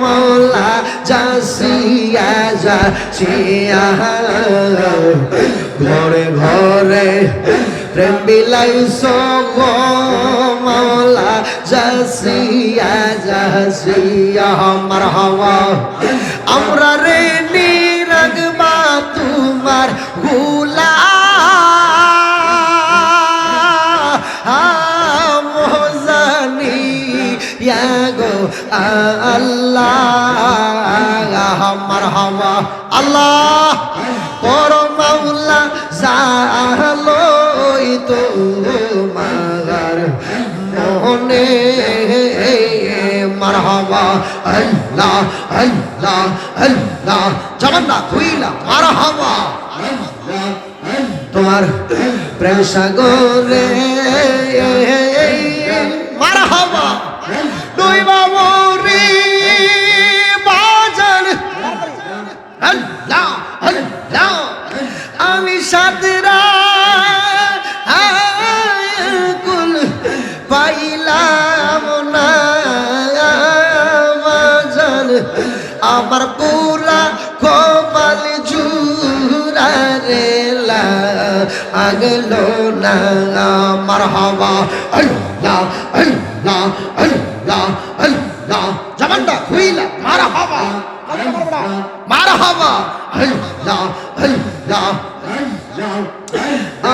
মাওলা যাসিয়া যাসিয়া ঘরে ঘরে প্রেম বিলাইছো গো মাওলা যাসিয়া যাসিয়া মারহাবা আমরা রে নিরাগবা তোমার গোলাম জানি ইয়া গো আল্লাহ মারহাবা আল্লাহ পর মাওলা জালোই তোমার মনে মারহাবা আল্লাহ আল্লাহ আল্লাহ জামান্না খুইলা মারহাবা তোমার প্রেম সাগরে মারহাবা দুই বাবুরি বাজান আল্লাহ আল্লাহ আমি সাদরা কুল পাইলাম না বাজান আমার পুরা কপাল জুরা রে আগলো না মারহাবা আল্লাহ আল্লাহ আল্লাহ আল্লাহ জামান্ডা খুইলা মারহাবা মারহাবা আল্লাহ আল্লাহ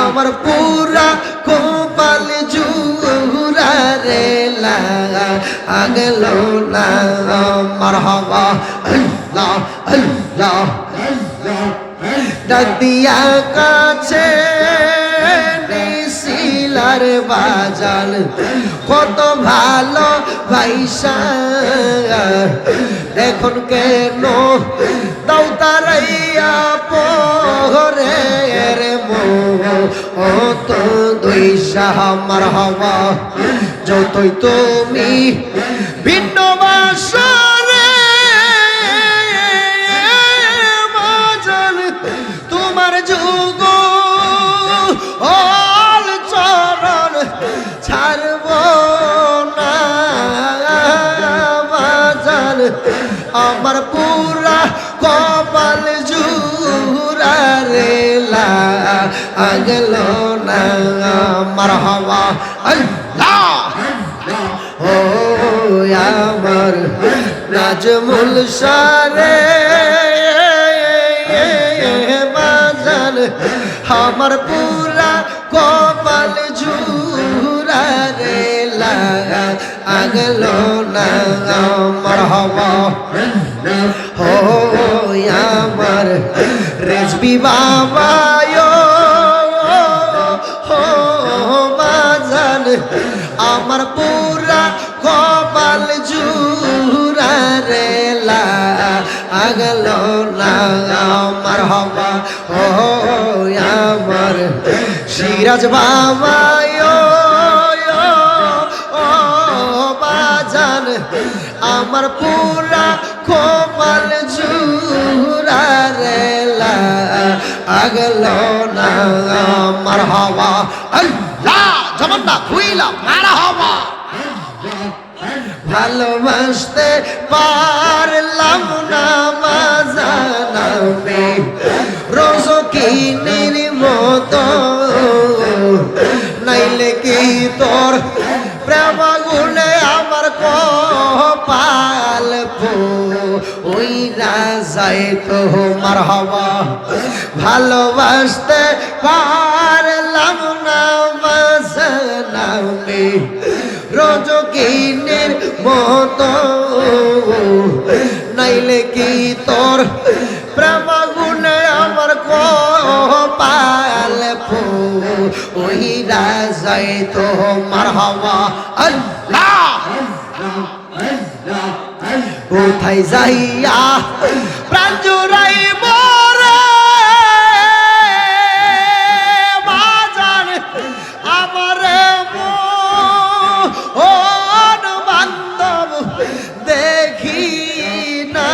আমার পুরা কপাল জুরা রে আগলো না মারহাবা আল্লাহ আল্লাহ ডাকিয়া কাছে নিশিলার বাজাল কত ভালো ভাইসা এখন কেন দাও তারাইয়া পরে রে ও তো দুই শাহ মারহাবা যতই তুমি ভিন্ন বাসা যুগ অল চরণ ছাড়ব না বাজান আমার পুরা কপাল জুরা রে আগলো না মারহাবা আল্লাহ ও আমার নাজমুল সারে আমার পুরা কপাল জুরা রে আগলো না মারহাবা হো আমার রেজবি বাবা হো বাজান আমার পুরা কপাল জুরা রে আগলো না মারহাবা ও আমার সিরাজ বাবা ও বাজান আমার পুরা কপাল জুরা রে আগলো না মারহাবা আল্লাহ জামান্না খুইলা মারহাবা ভালোবাসতে পারলাম না মাজানামে রোজকিনীর মতো নাইলে কি তোর প্রেম গুনে আমার কপাল ওই রাজায় তো মারহাবা ভালোবাসতে পারলাম না মাজানামে রোজকিনীর মতো নাইলে কি তোর প্রেম গুনে আমার কপাল ওই রাজায় তো মারহাবা আল্লাহ কোথায় যাইয়া প্রাণ জুড়াই মরে বাজান আমার বান্ধব দেখি না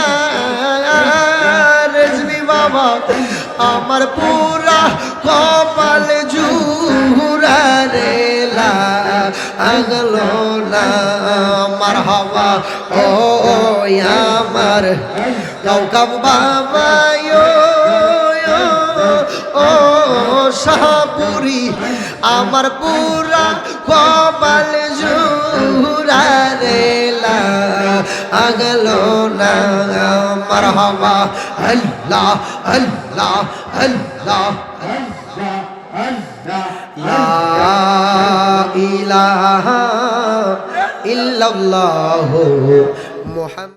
রেজবি বাবা আমার পুরা কপাল জুরা রে আগলো না মারহাবা ও আমার কাউকাব বাবা ও শাহপুরি আমার পুরা কপাল জুরা রেলা আগলো না মারহাবা আল্লাহ আল্লাহ আল্লাহ লা ইলাহা ইল্লাল্লাহু মুহাম্মাদ